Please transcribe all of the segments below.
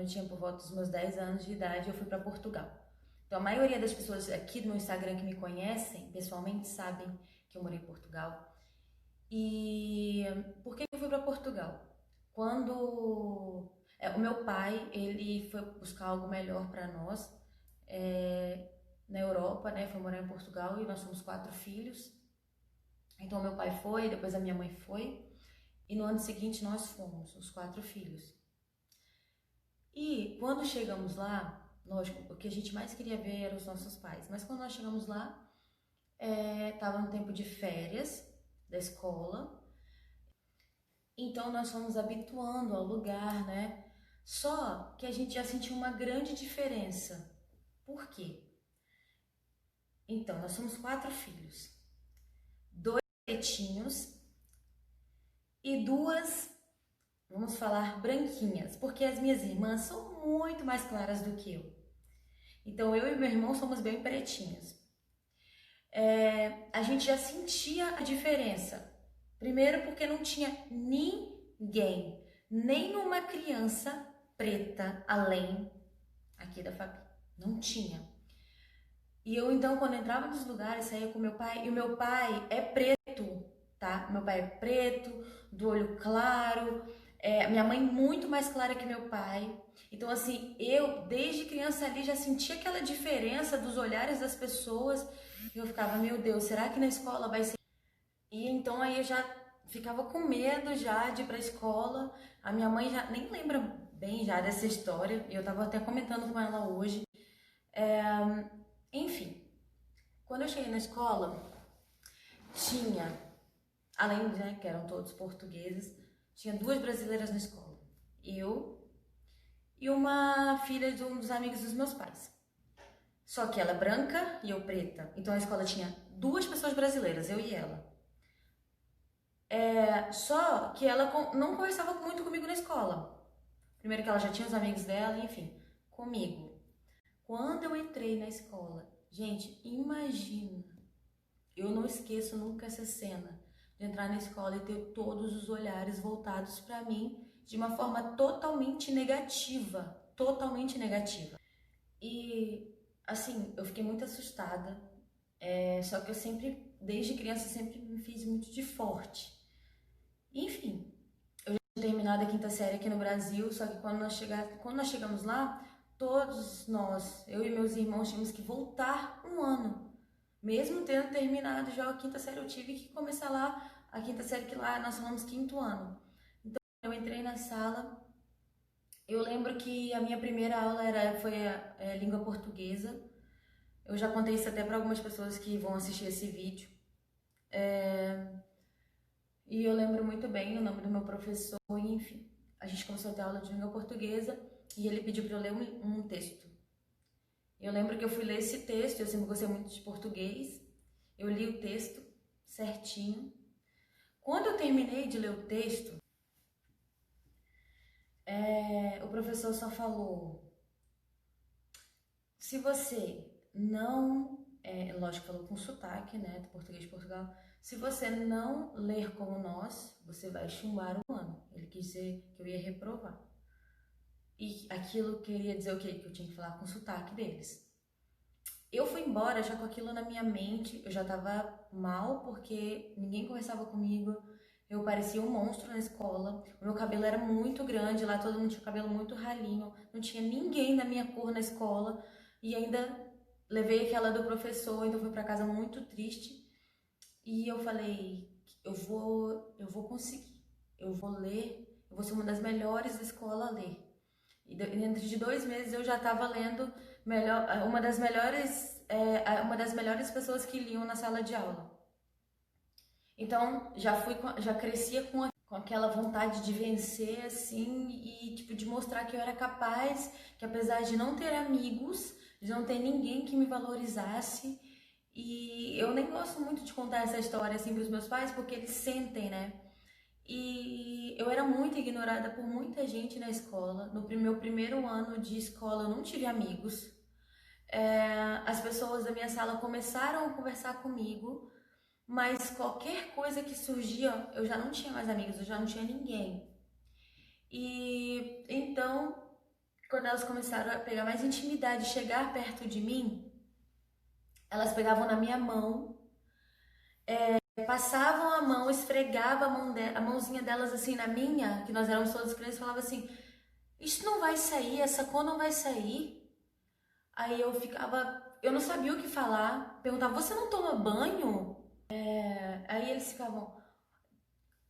eu tinha por volta dos meus 10 anos de idade, eu fui para Portugal. Então, a maioria das pessoas aqui do meu Instagram que me conhecem pessoalmente sabem que eu morei em Portugal. E por que eu fui para Portugal? Quando o meu pai, ele foi buscar algo melhor para nós na Europa, né? Foi morar em Portugal e nós somos 4 filhos. Então, meu pai foi, depois a minha mãe foi. E no ano seguinte nós fomos, os 4 filhos. E quando chegamos lá, lógico, o que a gente mais queria ver eram os nossos pais. Mas quando nós chegamos lá, estava no tempo de férias da escola. Então nós fomos habituando ao lugar, né? Só que a gente já sentiu uma grande diferença. Por quê? Então, nós somos 4 filhos. 2 pretinhos e 2, vamos falar, branquinhas. Porque as minhas irmãs são muito mais claras do que eu. Então, eu e meu irmão somos bem pretinhos. A gente já sentia a diferença. Primeiro porque não tinha ninguém, nenhuma criança preta além aqui da Fabi. Não tinha. E eu então, quando entrava nos lugares, saía com meu pai, e o meu pai é preto, tá? Meu pai é preto, do olho claro, minha mãe muito mais clara que meu pai. Então, assim, eu desde criança ali já sentia aquela diferença dos olhares das pessoas. E eu ficava, meu Deus, será que na escola vai ser? E então aí eu já ficava com medo já de ir pra escola. A minha mãe já nem lembra bem já dessa história, e eu tava até comentando com ela hoje. Enfim, quando eu cheguei na escola, tinha, além de, né, que eram todos portugueses, tinha 2 brasileiras na escola. Eu e uma filha de um dos amigos dos meus pais. Só que ela é branca e eu preta. Então a escola tinha 2 pessoas brasileiras, eu e ela. Só que ela não conversava muito comigo na escola. Primeiro que ela já tinha os amigos dela, enfim, comigo. Quando eu entrei na escola, gente, imagina, eu não esqueço nunca essa cena de entrar na escola e ter todos os olhares voltados para mim de uma forma totalmente negativa, totalmente negativa. E assim, eu fiquei muito assustada, só que eu sempre, desde criança, sempre me fiz muito de forte. Enfim, eu já tinha terminado a quinta série aqui no Brasil, só que quando nós chegamos lá, todos nós, eu e meus irmãos, tínhamos que voltar um ano. Mesmo tendo terminado já a quinta série, eu tive que começar lá a quinta série, que lá nós falamos quinto ano. Então, eu entrei na sala, eu lembro que a minha primeira aula foi a língua portuguesa. Eu já contei isso até para algumas pessoas que vão assistir esse vídeo. E eu lembro muito bem o nome do meu professor, e enfim. A gente começou a ter aula de língua portuguesa e ele pediu para eu ler um texto. Eu lembro que eu fui ler esse texto, eu sempre gostei muito de português. Eu li o texto certinho. Quando eu terminei de ler o texto, o professor só falou: se você não, lógico, falou com sotaque, né, do português de Portugal, se você não ler como nós, você vai chumbar o ano. Ele quis dizer que eu ia reprovar. E aquilo queria dizer o quê? Que eu tinha que falar com sotaque deles. Eu fui embora já com aquilo na minha mente, eu já tava mal porque ninguém conversava comigo, eu parecia um monstro na escola, o meu cabelo era muito grande, lá todo mundo tinha cabelo muito ralinho, não tinha ninguém da minha cor na escola, e ainda levei aquela do professor, então fui pra casa muito triste, e eu falei, eu vou conseguir, eu vou ler, eu vou ser uma das melhores da escola a ler. E dentro de 2 meses eu já estava lendo uma das melhores pessoas que liam na sala de aula. Então já crescia com aquela vontade de vencer assim e tipo de mostrar que eu era capaz, que apesar de não ter amigos, de não ter ninguém que me valorizasse, e eu nem gosto muito de contar essa história assim para os meus pais porque eles sentem, né? E eu era muito ignorada por muita gente na escola. No meu primeiro ano de escola, eu não tive amigos. As pessoas da minha sala começaram a conversar comigo, mas qualquer coisa que surgia, eu já não tinha mais amigos, eu já não tinha ninguém. E então, quando elas começaram a pegar mais intimidade, chegar perto de mim, elas pegavam na minha mão, passavam a mão, esfregavam a mãozinha delas assim na minha, que nós éramos todas crianças, e falavam assim: isso não vai sair, essa cor não vai sair. Aí eu ficava, eu não sabia o que falar, perguntava: você não toma banho? Aí eles ficavam: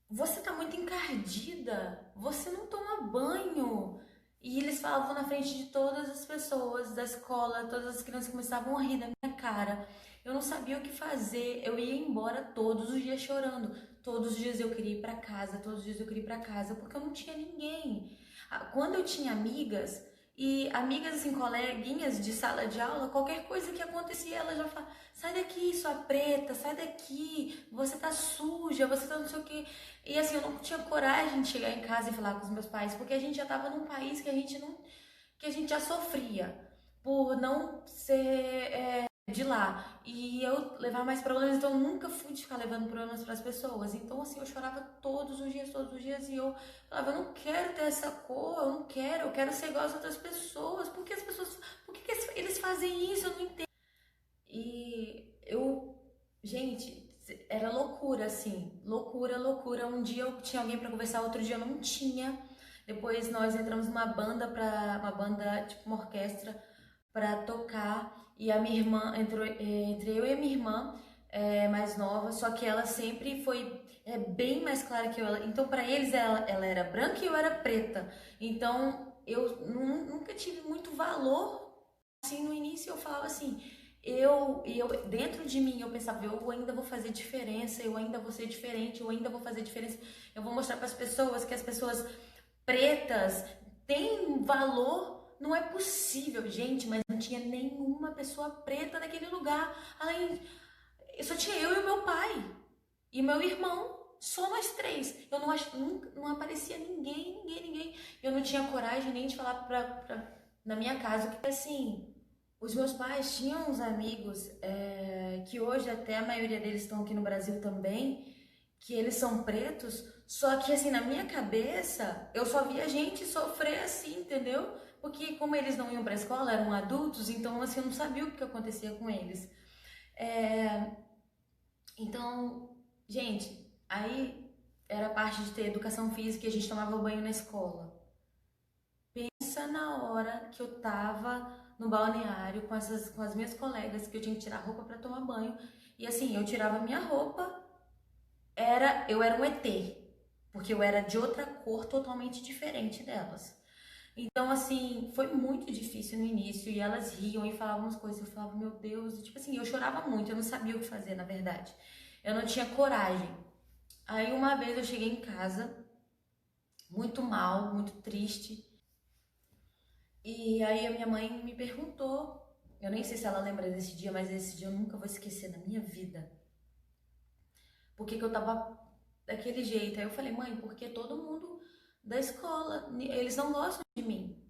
você tá muito encardida, você não toma banho. E eles falavam na frente de todas as pessoas da escola, todas as crianças começavam a rir da minha cara. Eu não sabia o que fazer, eu ia embora todos os dias chorando. Todos os dias eu queria ir pra casa, todos os dias eu queria ir pra casa, porque eu não tinha ninguém. Quando eu tinha amigas, e amigas assim, coleguinhas de sala de aula, qualquer coisa que acontecia, elas já falavam: sai daqui, sua preta, sai daqui, você tá suja, você tá não sei o que. E assim, eu não tinha coragem de chegar em casa e falar com os meus pais, porque a gente já estava num país que a gente não, que a gente já sofria por não ser de lá. E eu levar mais problemas, então eu nunca fui de ficar levando problemas para as pessoas. Então assim, eu chorava todos os dias, e eu falava: eu não quero ter essa cor, eu quero ser igual às outras pessoas. Por que as pessoas, por que eles fazem isso? Eu não entendo. E eu, gente, era loucura, assim, loucura, loucura. Um dia eu tinha alguém pra conversar, outro dia eu não tinha. Depois nós entramos numa banda, uma banda, tipo uma orquestra, pra tocar. E a minha irmã, entrou, entre eu e a minha irmã, mais nova, só que ela sempre foi bem mais clara que eu. Então pra eles ela era branca e eu era preta. Então eu nunca tive muito valor. Assim, no início eu falava assim, dentro de mim eu pensava: eu ainda vou fazer diferença, eu ainda vou ser diferente, eu ainda vou fazer diferença, eu vou mostrar para as pessoas que as pessoas pretas têm valor. Não é possível, gente, mas não tinha nenhuma pessoa preta naquele lugar. Além, só tinha eu e o meu pai e meu irmão. Só nós três. Eu não nunca, não aparecia ninguém. Eu não tinha coragem nem de falar na minha casa que assim. Os meus pais tinham uns amigos que hoje até a maioria deles estão aqui no Brasil também, que eles são pretos, só que assim, na minha cabeça, eu só via gente sofrer assim, entendeu? Porque como eles não iam pra escola, eram adultos, então assim, eu não sabia o que acontecia com eles. É, então, gente, aí era parte de ter educação física e a gente tomava banho na escola. Pensa na hora que eu tava no balneário com as minhas colegas, que eu tinha que tirar a roupa para tomar banho. E assim, eu tirava minha roupa, eu era um ET, porque eu era de outra cor totalmente diferente delas. Então, assim, foi muito difícil no início, e elas riam e falavam umas coisas, eu falava: meu Deus, e, tipo assim, eu chorava muito, eu não sabia o que fazer, na verdade. Eu não tinha coragem. Aí uma vez eu cheguei em casa, muito mal, muito triste, e aí a minha mãe me perguntou, eu nem sei se ela lembra desse dia, mas esse dia eu nunca vou esquecer na minha vida. Por que eu tava daquele jeito? Aí eu falei: mãe, porque todo mundo da escola, eles não gostam de mim.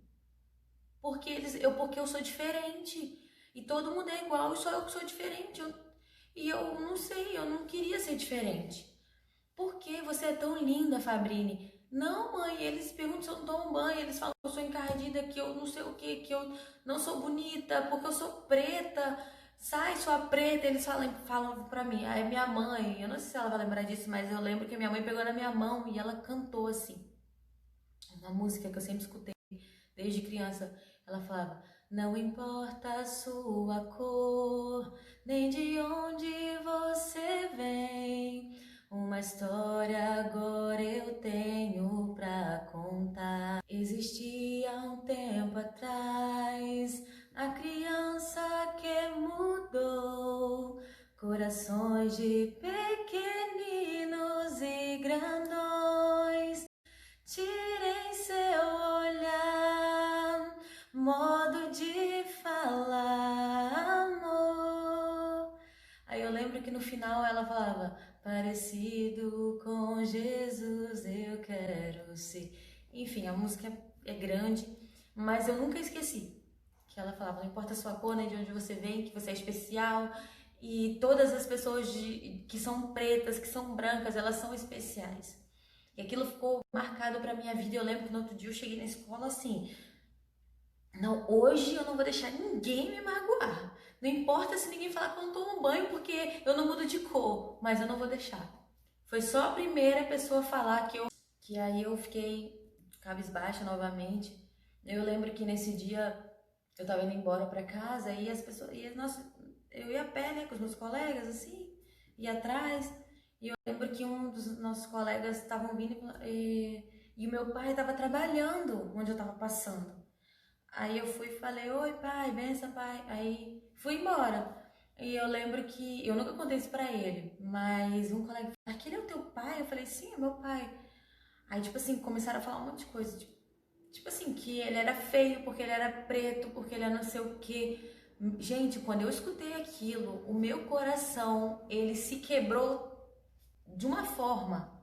Porque eu sou diferente. E todo mundo é igual e só eu que sou diferente. E eu não sei, eu não queria ser diferente. Por que você é tão linda, Fabrine? Não, mãe, eles perguntam se eu não tomo banho, eles falam que eu sou encardida, que eu não sei o que eu não sou bonita, porque eu sou preta. Sai, sua preta, eles falam pra mim. Aí minha mãe, eu não sei se ela vai lembrar disso, mas eu lembro que minha mãe pegou na minha mão e ela cantou assim, uma música que eu sempre escutei desde criança. Ela falava: não importa a sua cor, nem de onde você vem, uma história agora eu tenho pra contar. Existia um tempo atrás a criança que mudou corações de pequeninos e grandões. Tirem seu olhar, modo de falar, amor. Aí eu lembro que no final ela falava: parecido com Jesus eu quero ser. Enfim, a música é grande, mas eu nunca esqueci que ela falava: não importa a sua cor, nem de onde você vem, que você é especial. E todas as pessoas que são pretas, que são brancas, elas são especiais. E aquilo ficou marcado pra minha vida. Eu lembro que no outro dia eu cheguei na escola assim, hoje eu não vou deixar ninguém me magoar. Não importa se ninguém falar que eu não tomo banho porque eu não mudo de cor, mas eu não vou deixar. Foi só a primeira pessoa a falar que aí eu fiquei cabisbaixa novamente. Eu lembro que nesse dia eu tava indo embora pra casa e as pessoas, eu ia a pé, né, com os meus colegas, assim, ia atrás. E eu lembro que um dos nossos colegas estavam vindo e o meu pai estava trabalhando onde eu estava passando. Aí eu fui e falei, oi pai, benção pai. Aí fui embora. E eu lembro que, eu nunca contei isso pra ele, mas um colega falou, aquele é o teu pai? Eu falei, sim, é meu pai. Aí, tipo assim, começaram a falar um monte de coisa, tipo assim, que ele era feio, porque ele era preto, porque ele era não sei o quê. Gente, quando eu escutei aquilo, o meu coração, ele se quebrou de uma forma.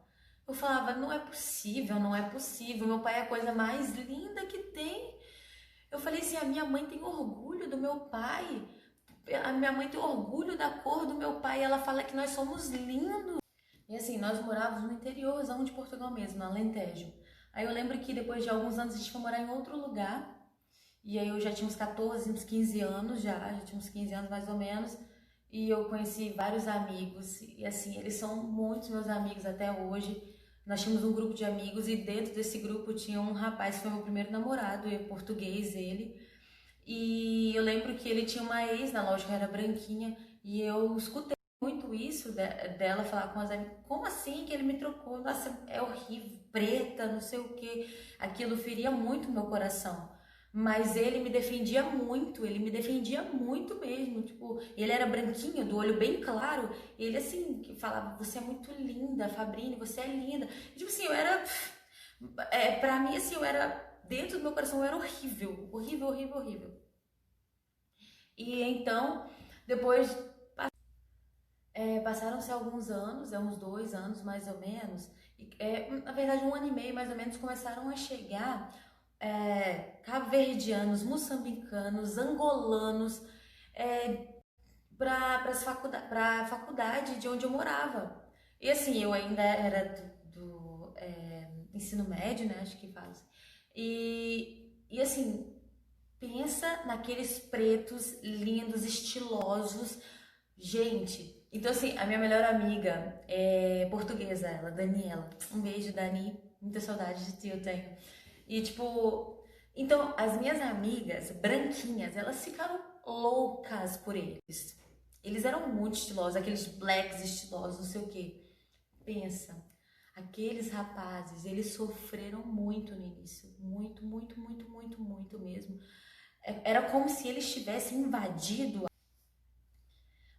Eu falava, não é possível, não é possível. Meu pai é a coisa mais linda que tem. Eu falei assim, a minha mãe tem orgulho do meu pai. A minha mãe tem orgulho da cor do meu pai. Ela fala que nós somos lindos. E assim, nós morávamos no interiorzão de Portugal mesmo, no Alentejo. Aí eu lembro que depois de alguns anos a gente foi morar em outro lugar. E aí eu já tinha uns 14, uns 15 anos já tinha uns 15 anos mais ou menos. E eu conheci vários amigos, e assim, eles são muitos meus amigos até hoje. Nós tínhamos um grupo de amigos e dentro desse grupo tinha um rapaz que foi meu primeiro namorado, é português ele. E eu lembro que ele tinha uma ex na loja que era branquinha e eu escutei muito isso dela falar com as amigas, como assim que ele me trocou? Nossa, é horrível, preta, não sei o que. Aquilo feria muito meu coração. Mas ele me defendia muito mesmo, tipo, ele era branquinho, do olho bem claro, ele assim, que falava, você é muito linda, Fabrício, você é linda. E, tipo assim, eu era, pra mim assim, eu era, dentro do meu coração eu era horrível, horrível, horrível, horrível. E então, depois, passaram-se alguns anos, uns 2 anos mais ou menos, na verdade 1 ano e meio mais ou menos, começaram a chegar cabo-verdianos, moçambicanos, angolanos, para a faculdade de onde eu morava. E assim, eu ainda era do ensino médio, né? Acho que faz. E assim, pensa naqueles pretos lindos, estilosos. Gente, então assim, a minha melhor amiga é portuguesa, ela, Daniela. Um beijo, Dani. Muita saudade de ti eu tenho. E tipo, então as minhas amigas branquinhas, elas ficaram loucas por eles. Eles eram muito estilosos, aqueles blacks estilosos, não sei o que. Pensa, aqueles rapazes, eles sofreram muito no início. Muito, muito, muito, muito, muito mesmo. Era como se eles tivessem invadido,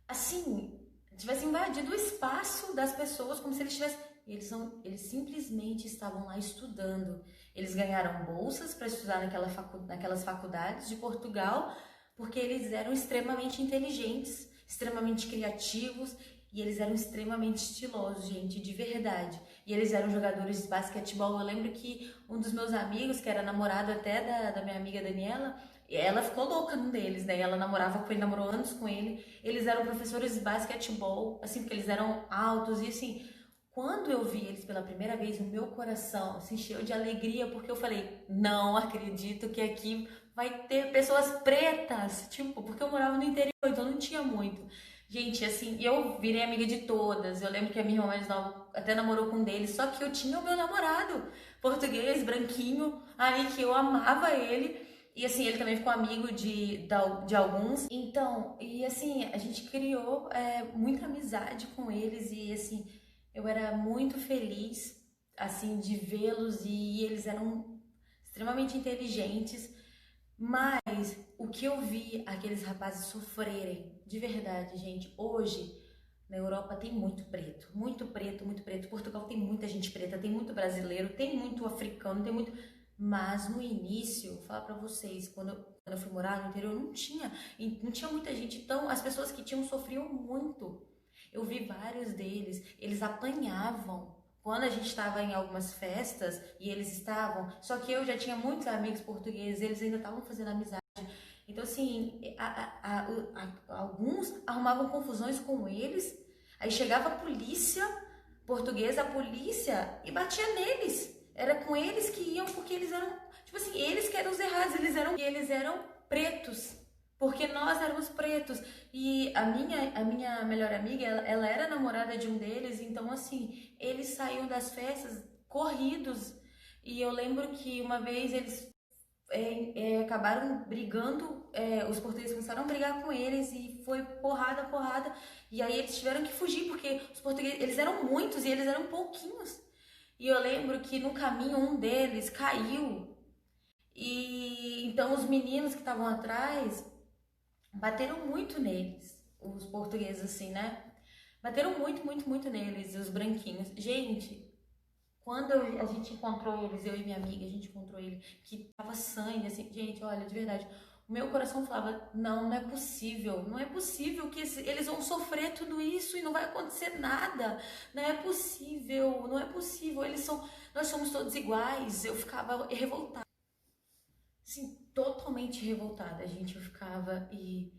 assim, tivessem invadido o espaço das pessoas, como se eles tivessem. Eles simplesmente estavam lá estudando. Eles ganharam bolsas para estudar naquelas faculdades de Portugal, porque eles eram extremamente inteligentes, extremamente criativos e eles eram extremamente estilosos, gente, de verdade. E eles eram jogadores de basquetebol. Eu lembro que um dos meus amigos, que era namorado até da minha amiga Daniela, ela ficou louca num deles, né? Ela namorava com ele, namorou anos com ele. Eles eram professores de basquetebol, assim, porque eles eram altos e assim. Quando eu vi eles pela primeira vez, o meu coração se encheu de alegria, porque eu falei, não acredito que aqui vai ter pessoas pretas, tipo, porque eu morava no interior, então não tinha muito. Gente, assim, eu virei amiga de todas. Eu lembro que a minha irmã mais nova até namorou com um deles, só que eu tinha o meu namorado, português, branquinho, aí que eu amava ele. E assim, ele também ficou amigo de alguns. Então, e assim, a gente criou muita amizade com eles e assim, eu era muito feliz, assim, de vê-los e eles eram extremamente inteligentes, mas o que eu vi aqueles rapazes sofrerem, de verdade, gente, hoje na Europa tem muito preto, muito preto, muito preto. Portugal tem muita gente preta, tem muito brasileiro, tem muito africano, tem muito. Mas no início, vou falar pra vocês, quando eu fui morar no interior, não tinha muita gente, então as pessoas que tinham sofriam muito. Eu vi vários deles, eles apanhavam quando a gente estava em algumas festas e eles estavam. Só que eu já tinha muitos amigos portugueses, eles ainda estavam fazendo amizade. Então, assim, alguns arrumavam confusões com eles, aí chegava a polícia portuguesa, a polícia, e batia neles. Era com eles que iam, porque eles eram, tipo Tipo assim, eles que eram os errados, eles eram pretos. Porque nós éramos pretos. E a minha melhor amiga, ela era namorada de um deles, então assim, eles saíam das festas corridos. E eu lembro que uma vez eles acabaram brigando, os portugueses começaram a brigar com eles e foi porrada, porrada. E aí eles tiveram que fugir, porque os portugueses, eles eram muitos e eles eram pouquinhos. E eu lembro que no caminho um deles caiu. E então os meninos que estavam atrás bateram muito neles, os portugueses assim, né? Bateram muito, muito, muito neles, os branquinhos. Gente, quando a gente encontrou eles, eu e minha amiga, a gente encontrou ele, que tava sangue, assim, gente, olha, de verdade, o meu coração falava, não, não é possível que eles vão sofrer tudo isso e não vai acontecer nada, não é possível, não é possível, nós somos todos iguais. Eu ficava revoltada, assim, totalmente revoltada, gente, eu ficava e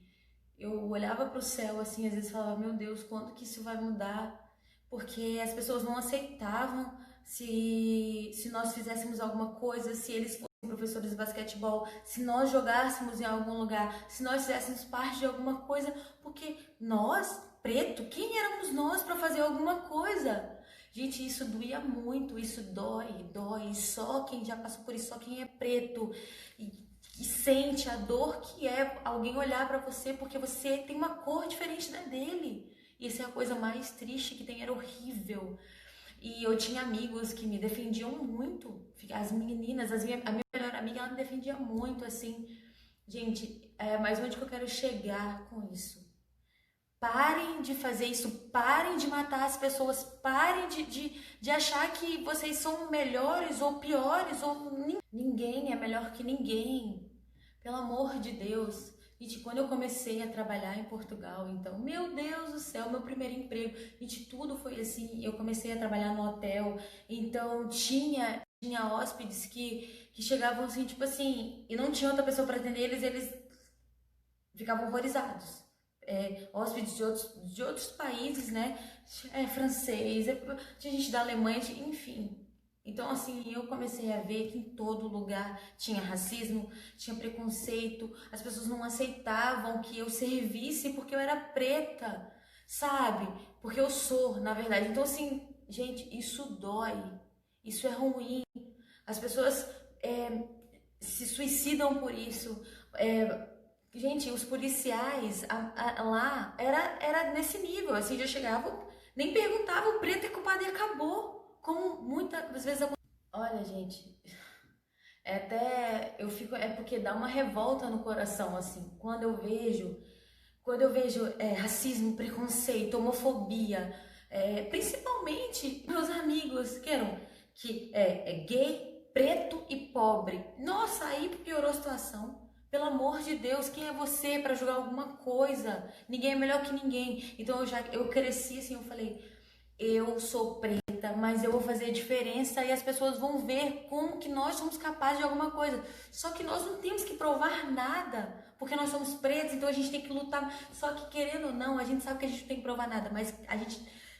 eu olhava para o céu, assim, às vezes falava, meu Deus, quando que isso vai mudar? Porque as pessoas não aceitavam se nós fizéssemos alguma coisa, se eles fossem professores de basquetebol, se nós jogássemos em algum lugar, se nós fizéssemos parte de alguma coisa, porque nós, preto, quem éramos nós para fazer alguma coisa? Gente, isso doía muito, isso dói, só quem já passou por isso, só quem é preto e sente a dor que é alguém olhar pra você porque você tem uma cor diferente da dele. E essa é a coisa mais triste que tem, era horrível. E eu tinha amigos que me defendiam muito. As meninas, a minha melhor amiga, ela me defendia muito, assim. Gente, mas onde que eu quero chegar com isso? Parem de fazer isso, parem de matar as pessoas, parem de achar que vocês são melhores ou piores, ou ninguém é melhor que ninguém. Pelo amor de Deus. Gente, quando eu comecei a trabalhar em Portugal, então, meu Deus do céu, meu primeiro emprego, gente, tudo foi assim. Eu comecei a trabalhar no hotel, então tinha hóspedes que chegavam assim, tipo assim, e não tinha outra pessoa para atender eles ficavam horrorizados. Hóspedes de outros países, né? Francês, tinha gente da Alemanha, enfim. Então, assim, eu comecei a ver que em todo lugar tinha racismo, tinha preconceito, as pessoas não aceitavam que eu servisse porque eu era preta, sabe? Porque eu sou, na verdade. Então, assim, gente, isso dói, isso é ruim. As pessoas se suicidam por isso. Gente, os policiais lá era nesse nível, assim, já chegavam, nem perguntavam, o preto é culpado e acabou. Como muitas vezes acontece. Olha, gente, é porque dá uma revolta no coração, assim, quando eu vejo racismo, preconceito, homofobia, principalmente meus amigos que é gay, preto e pobre. Nossa, aí piorou a situação. Pelo amor de Deus, quem é você para julgar alguma coisa? Ninguém é melhor que ninguém. Então eu cresci assim, eu falei, eu sou preta, mas eu vou fazer a diferença e as pessoas vão ver como que nós somos capazes de alguma coisa. Só que nós não temos que provar nada, porque nós somos pretos, então a gente tem que lutar. Só que querendo ou não, a gente sabe que a gente não tem que provar nada,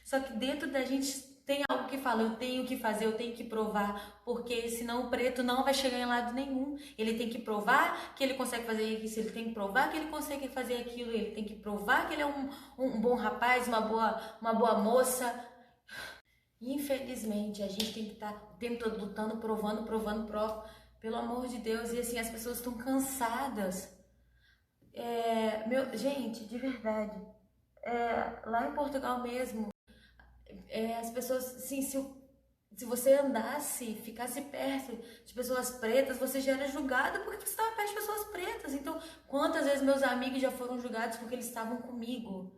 só que dentro da gente tem algo que fala, eu tenho que fazer, eu tenho que provar, porque senão o preto não vai chegar em lado nenhum. Ele tem que provar que ele consegue fazer isso, ele tem que provar que ele consegue fazer aquilo, ele tem que provar que ele é um bom rapaz, uma boa moça. Infelizmente, a gente tem que estar o tempo todo lutando, provando, pelo amor de Deus, e assim, as pessoas estão cansadas. Gente, de verdade, lá em Portugal mesmo, as pessoas, assim, se você andasse, ficasse perto de pessoas pretas, você já era julgado porque você estava perto de pessoas pretas. Então, quantas vezes meus amigos já foram julgados porque eles estavam comigo?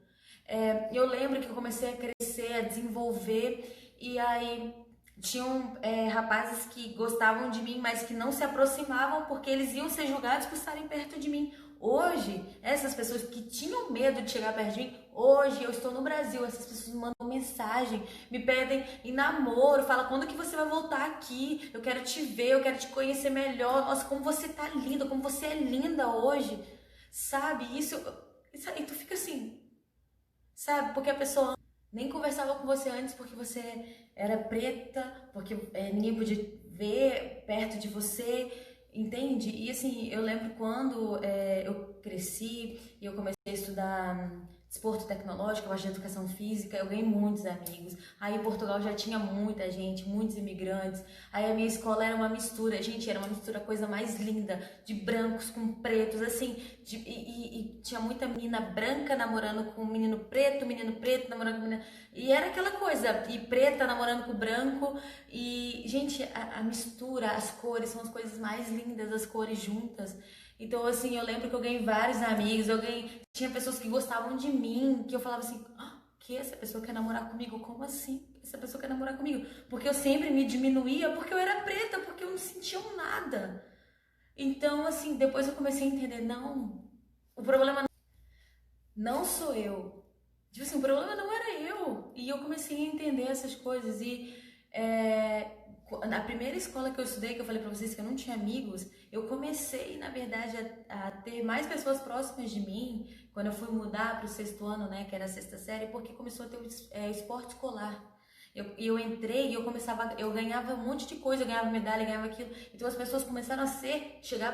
Eu lembro que eu comecei a crescer, a desenvolver, e aí tinham rapazes que gostavam de mim, mas que não se aproximavam porque eles iam ser julgados por estarem perto de mim. Hoje, essas pessoas que tinham medo de chegar perto de mim, hoje eu estou no Brasil, essas pessoas me mandam mensagem, me pedem em namoro, falam, quando que você vai voltar aqui? Eu quero te ver, eu quero te conhecer melhor. Nossa, como você tá linda, como você é linda hoje. Sabe, e tu fica assim, sabe, porque a pessoa nem conversava com você antes porque você era preta, porque ninguém podia ver perto de você. entende? E assim, eu lembro quando eu cresci e eu comecei a estudar desporto tecnológico, eu acho de educação física, eu ganhei muitos amigos. Aí em Portugal já tinha muita gente, muitos imigrantes. Aí a minha escola era uma mistura, gente, era uma mistura, coisa mais linda, de brancos com pretos, assim, e tinha muita menina branca namorando com um menino preto namorando com menina. E era aquela coisa, e preta namorando com branco, e, gente, a mistura, as cores, são as coisas mais lindas, as cores juntas. Então, assim, eu lembro que eu ganhei vários amigos, tinha pessoas que gostavam de mim, que eu falava assim, que essa pessoa quer namorar comigo? Como assim? Essa pessoa quer namorar comigo? Porque eu sempre me diminuía, porque eu era preta, porque eu não sentia nada. Então, assim, depois eu comecei a entender, não, o problema não sou eu. Tipo assim, o problema não era eu. E eu comecei a entender essas coisas. E na primeira escola que eu estudei, que eu falei pra vocês que eu não tinha amigos, eu comecei, na verdade, a ter mais pessoas próximas de mim quando eu fui mudar pro sexto ano, né, que era a sexta série, porque começou a ter o esporte escolar. Eu entrei e eu ganhava um monte de coisa, eu ganhava medalha, eu ganhava aquilo. Então as pessoas começaram a chegar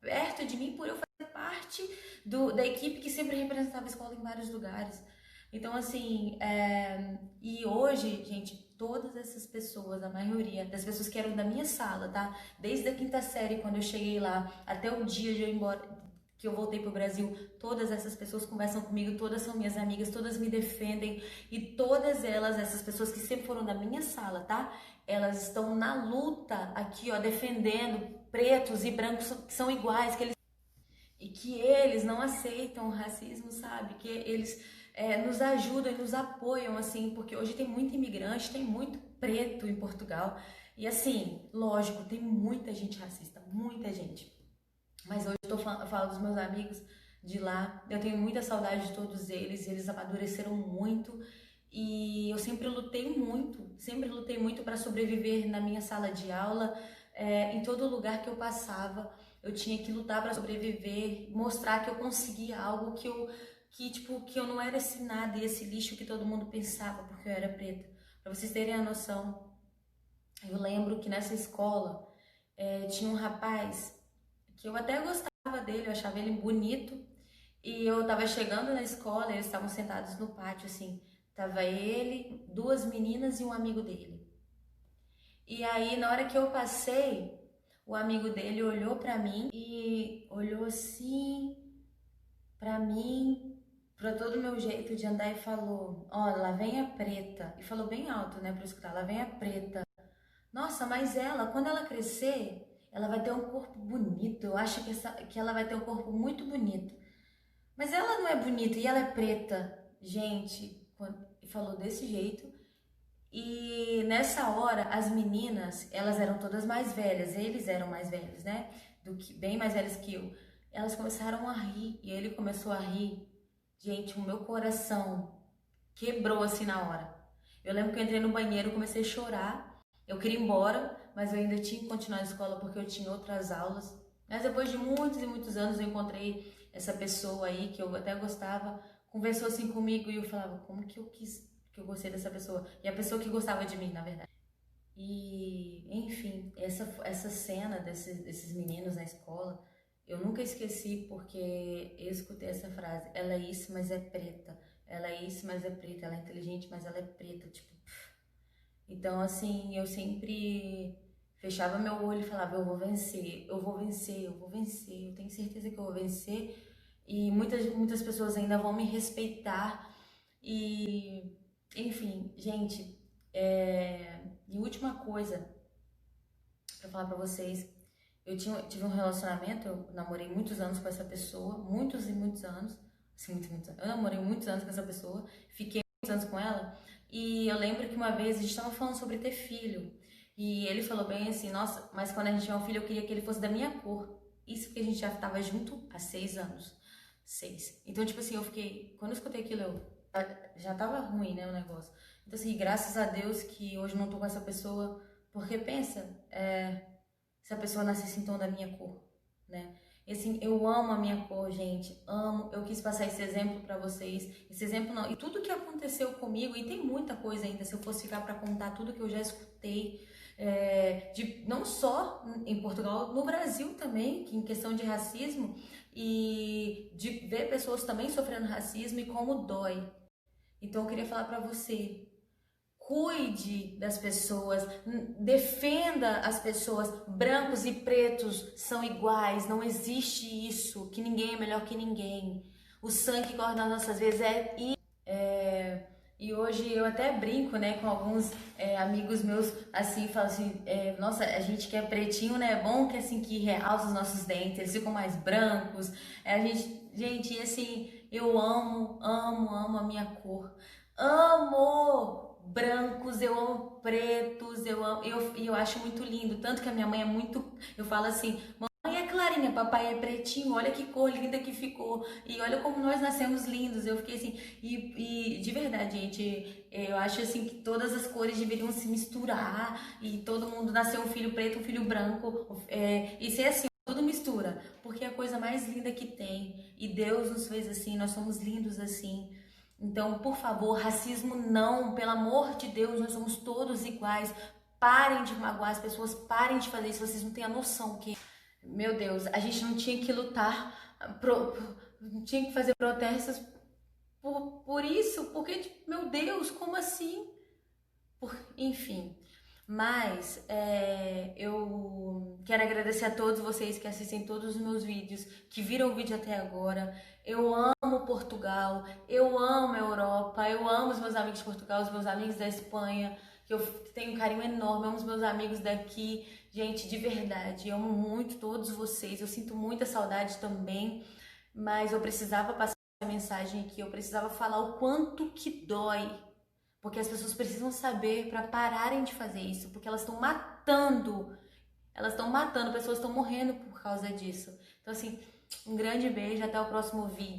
perto de mim por eu fazer parte da equipe que sempre representava a escola em vários lugares. Então, assim, e hoje, gente, todas essas pessoas, a maioria das pessoas que eram da minha sala, tá? Desde a quinta série, quando eu cheguei lá, até o dia de eu ir embora, que eu voltei pro Brasil, todas essas pessoas conversam comigo, todas são minhas amigas, todas me defendem, e todas elas, essas pessoas que sempre foram da minha sala, tá? Elas estão na luta aqui, ó, defendendo pretos e brancos que são iguais, e que eles não aceitam o racismo, sabe? Que eles nos ajudam e nos apoiam, assim, porque hoje tem muito imigrante, tem muito preto em Portugal. E assim, lógico, tem muita gente racista, muita gente. Mas hoje eu falo dos meus amigos de lá, eu tenho muita saudade de todos eles amadureceram muito. E eu sempre lutei muito para sobreviver na minha sala de aula, em todo lugar que eu passava. Eu tinha que lutar para sobreviver, mostrar que eu conseguia algo que eu não era esse nada e esse lixo que todo mundo pensava porque eu era preta. Para vocês terem a noção, eu lembro que nessa escola tinha um rapaz que eu até gostava dele, eu achava ele bonito. E eu tava chegando na escola, eles estavam sentados no pátio, assim. Tava ele, duas meninas e um amigo dele. E aí, na hora que eu passei, o amigo dele olhou pra mim e olhou assim pra mim, pra todo o meu jeito de andar e falou: Ó, lá vem a preta. E falou bem alto, né, pra eu escutar: lá vem a preta. Nossa, mas ela, quando ela crescer, ela vai ter um corpo bonito. Eu acho que ela vai ter um corpo muito bonito. Mas ela não é bonita e ela é preta. Gente, falou desse jeito. E nessa hora, as meninas, elas eram todas mais velhas, eles eram mais velhos, né? Bem mais velhos que eu. Elas começaram a rir e ele começou a rir. Gente, o meu coração quebrou assim na hora. Eu lembro que eu entrei no banheiro, comecei a chorar. Eu queria ir embora, mas eu ainda tinha que continuar a escola porque eu tinha outras aulas. Mas depois de muitos e muitos anos eu encontrei essa pessoa aí que eu até gostava, conversou assim comigo e eu falava, como que eu gostei dessa pessoa? E a pessoa que gostava de mim, na verdade. E, enfim, essa cena desses meninos na escola, eu nunca esqueci porque eu escutei essa frase, ela é isso, mas é preta. Ela é isso, mas é preta. Ela é inteligente, mas ela é preta. Tipo, então, assim, eu sempre fechava meu olho e falava, eu vou vencer, eu vou vencer, eu vou vencer, eu tenho certeza que eu vou vencer. E muitas pessoas ainda vão me respeitar. E, enfim, gente, e última coisa pra falar pra vocês, tive um relacionamento, eu namorei muitos anos com essa pessoa, muitos e muitos anos, assim, muitos anos. Eu namorei muitos anos com essa pessoa, fiquei muitos anos com ela, e eu lembro que uma vez a gente tava falando sobre ter filho, e ele falou bem assim, nossa, mas quando a gente tiver um filho eu queria que ele fosse da minha cor. Isso porque a gente já tava junto há 6 anos. 6. Então, tipo assim, quando eu escutei aquilo, já tava ruim, né, o negócio. Então, assim, graças a Deus que hoje não tô com essa pessoa, porque pensa, se a pessoa nascesse então da minha cor, né? E assim, eu amo a minha cor, gente, amo. Eu quis passar esse exemplo pra vocês. Esse exemplo não. E tudo que aconteceu comigo, e tem muita coisa ainda, se eu fosse ficar pra contar tudo que eu já escutei, não só em Portugal, no Brasil também, que em questão de racismo, e de ver pessoas também sofrendo racismo e como dói. Então eu queria falar para você, cuide das pessoas, defenda as pessoas. Brancos e pretos são iguais, não existe isso, que ninguém é melhor que ninguém. O sangue que corre nas nossas veias e hoje eu até brinco, né, com alguns amigos meus, assim, falo assim, nossa, a gente que é pretinho, né, é bom que assim, que realça os nossos dentes, eles ficam mais brancos, gente, assim, eu amo a minha cor, amo brancos, eu amo pretos, eu acho muito lindo, tanto que a minha mãe é muito, eu falo assim, mãe é clarinha, papai é pretinho, olha que cor linda que ficou, e olha como nós nascemos lindos, eu fiquei assim, e de verdade, gente, eu acho assim que todas as cores deveriam se misturar, e todo mundo nascer um filho preto, um filho branco, e ser assim, tudo mistura, porque é a coisa mais linda que tem, e Deus nos fez assim, nós somos lindos assim. Então, por favor, racismo não, pelo amor de Deus, nós somos todos iguais. Parem de magoar as pessoas, parem de fazer isso, vocês não têm a noção que, meu Deus, a gente não tinha que lutar, não tinha que fazer protestos por isso, porque, tipo, meu Deus, como assim? Enfim, mas eu quero agradecer a todos vocês que assistem todos os meus vídeos, que viram o vídeo até agora. Eu amo Portugal, eu amo a Europa, eu amo os meus amigos de Portugal, os meus amigos da Espanha, que eu tenho um carinho enorme, amo os meus amigos daqui. Gente, de verdade, eu amo muito todos vocês, eu sinto muita saudade também, mas eu precisava passar essa mensagem aqui, eu precisava falar o quanto que dói, porque as pessoas precisam saber para pararem de fazer isso, porque elas estão matando, pessoas estão morrendo por causa disso. Então assim, um grande beijo, até o próximo vídeo.